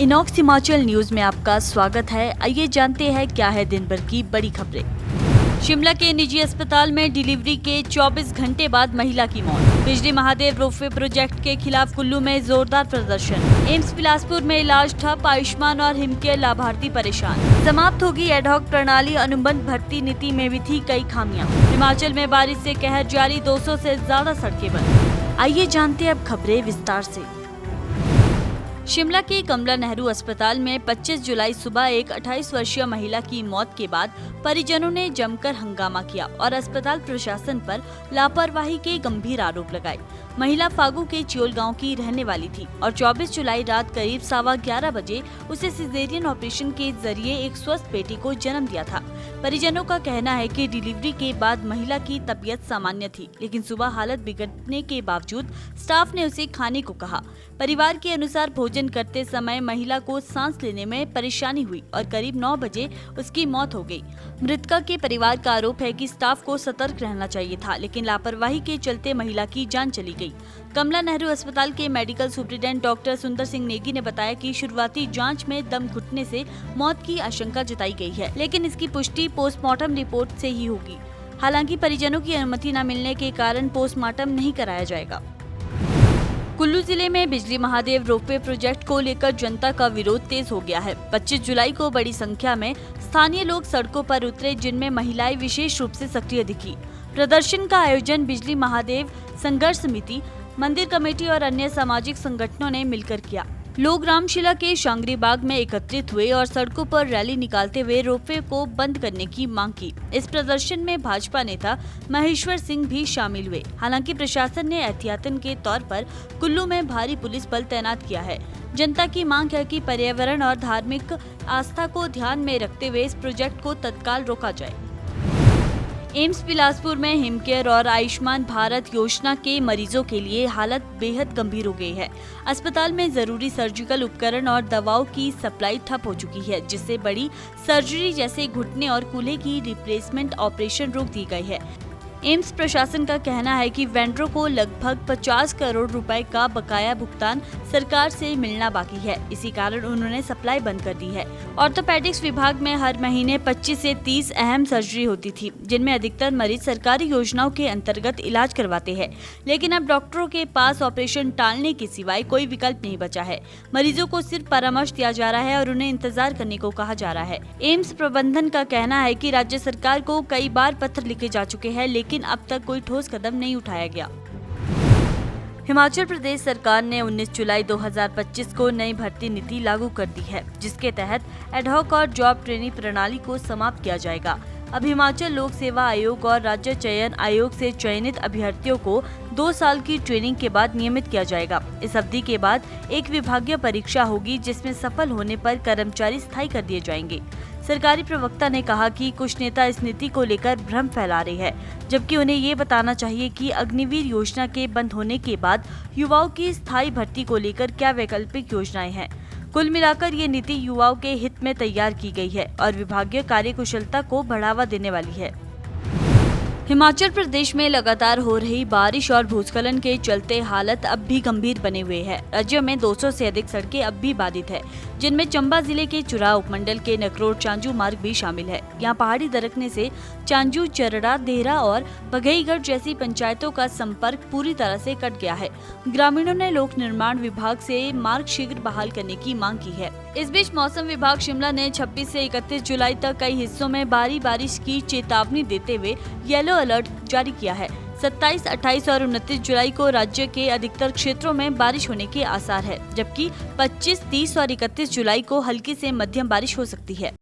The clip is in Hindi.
इनॉक्स हिमाचल न्यूज में आपका स्वागत है। आइए जानते हैं क्या है दिन भर की बड़ी खबरें। शिमला के निजी अस्पताल में डिलीवरी के 24 घंटे बाद महिला की मौत। बिजली महादेव रोपवे प्रोजेक्ट के खिलाफ कुल्लू में जोरदार प्रदर्शन। एम्स बिलासपुर में इलाज ठप, आयुष्मान और हिमकेयर लाभार्थी परेशान। समाप्त होगी एडहॉक प्रणाली, अनुबंध भर्ती नीति में भी थी कई खामियां। हिमाचल में बारिश से कहर जारी, 200 से ज्यादा सड़कें बंद। आइए जानते हैं अब खबरें विस्तार से। शिमला के कमला नेहरू अस्पताल में 25 जुलाई सुबह एक 28 वर्षीय महिला की मौत के बाद परिजनों ने जमकर हंगामा किया और अस्पताल प्रशासन पर लापरवाही के गंभीर आरोप लगाए। महिला फागू के चियोल गांव की रहने वाली थी और 24 जुलाई रात करीब 11:15 बजे उसे सिजेरियन ऑपरेशन के जरिए एक स्वस्थ बेटी को जन्म दिया था। परिजनों का कहना है कि डिलीवरी के बाद महिला की तबीयत सामान्य थी, लेकिन सुबह हालत बिगड़ने के बावजूद स्टाफ ने उसे खाने को कहा। परिवार के अनुसार भोजन करते समय महिला को सांस लेने में परेशानी हुई और करीब 9 बजे उसकी मौत हो गई। मृतका के परिवार का आरोप है कि स्टाफ को सतर्क रहना चाहिए था, लेकिन लापरवाही के चलते महिला की जान चली गई। कमला नेहरू अस्पताल के मेडिकल सुपरिटेंडेंट डॉक्टर सुंदर सिंह नेगी ने बताया कि शुरुआती जांच में दम घुटने से मौत की आशंका जताई गई है, लेकिन इसकी पुष्टि पोस्टमार्टम रिपोर्ट से ही होगी। हालांकि परिजनों की अनुमति न मिलने के कारण पोस्टमार्टम नहीं कराया जाएगा। कुल्लू जिले में बिजली महादेव रोपवे प्रोजेक्ट को लेकर जनता का विरोध तेज हो गया है। 25 जुलाई को बड़ी संख्या में स्थानीय लोग सड़कों पर उतरे, जिनमें महिलाएं विशेष रूप से सक्रिय दिखी। प्रदर्शन का आयोजन बिजली महादेव संघर्ष समिति, मंदिर कमेटी और अन्य सामाजिक संगठनों ने मिलकर किया। लोग रामशिला के शांगरी बाग में एकत्रित हुए और सड़कों पर रैली निकालते हुए रोपवे को बंद करने की मांग की। इस प्रदर्शन में भाजपा नेता महेश्वर सिंह भी शामिल हुए। हालांकि प्रशासन ने एहतियातन के तौर पर कुल्लू में भारी पुलिस बल तैनात किया है। जनता की मांग है कि पर्यावरण और धार्मिक आस्था को ध्यान में रखते हुए इस प्रोजेक्ट को तत्काल रोका जाए। एम्स बिलासपुर में हिमकेयर और आयुष्मान भारत योजना के मरीजों के लिए हालत बेहद गंभीर हो गई है। अस्पताल में जरूरी सर्जिकल उपकरण और दवाओं की सप्लाई ठप हो चुकी है, जिससे बड़ी सर्जरी जैसे घुटने और कूल्हे की रिप्लेसमेंट ऑपरेशन रोक दी गई है। एम्स प्रशासन का कहना है कि वेंडरों को लगभग 50 करोड़ रुपए का बकाया भुगतान सरकार से मिलना बाकी है। इसी कारण उन्होंने सप्लाई बंद कर दी है। ऑर्थोपेडिक्स विभाग में हर महीने 25 से 30 अहम सर्जरी होती थी, जिनमें अधिकतर मरीज सरकारी योजनाओं के अंतर्गत इलाज करवाते हैं। लेकिन अब डॉक्टरों के पास ऑपरेशन टालने के सिवाय कोई विकल्प नहीं बचा है। मरीजों को सिर्फ परामर्श दिया जा रहा है और उन्हें इंतजार करने को कहा जा रहा है। एम्स प्रबंधन का कहना है कि राज्य सरकार को कई बार पत्र लिखे जा चुके हैं, लेकिन अब तक कोई ठोस कदम नहीं उठाया गया। हिमाचल प्रदेश सरकार ने 19 जुलाई 2025 को नई भर्ती नीति लागू कर दी है, जिसके तहत एडहॉक और जॉब ट्रेनिंग प्रणाली को समाप्त किया जाएगा। अब हिमाचल लोक सेवा आयोग और राज्य चयन आयोग से चयनित अभ्यर्थियों को 2 साल की ट्रेनिंग के बाद नियमित किया जाएगा। इस अवधि के बाद एक विभागीय परीक्षा होगी, जिसमें सफल होने पर कर्मचारी स्थायी कर दिए जाएंगे। सरकारी प्रवक्ता ने कहा कि कुछ नेता इस नीति को लेकर भ्रम फैला रहे हैं, जबकि उन्हें ये बताना चाहिए कि अग्निवीर योजना के बंद होने के बाद युवाओं की स्थायी भर्ती को लेकर क्या वैकल्पिक योजनाएं हैं। कुल मिलाकर ये नीति युवाओं के हित में तैयार की गई है और विभागीय कार्यकुशलता को बढ़ावा देने वाली है। हिमाचल प्रदेश में लगातार हो रही बारिश और भूस्खलन के चलते हालत अब भी गंभीर बने हुए है। राज्य में 200 से अधिक सड़कें अब भी बाधित है, जिनमें चंबा जिले के चुरा उपमंडल के नकरोट चांजू मार्ग भी शामिल है। यहाँ पहाड़ी दरकने से चांजू, चरड़ा, देहरा और बघेईगढ़ जैसी पंचायतों का संपर्क पूरी तरह से कट गया है। ग्रामीणों ने लोक निर्माण विभाग से मार्ग शीघ्र बहाल करने की मांग की है। इस बीच मौसम विभाग शिमला ने 26 से 31 जुलाई तक कई हिस्सों में भारी बारिश की चेतावनी देते हुए येलो अलर्ट जारी किया है। 27, 28 और 29 जुलाई को राज्य के अधिकतर क्षेत्रों में बारिश होने के आसार है, जबकि 25, 30 और 31 जुलाई को हल्की से मध्यम बारिश हो सकती है।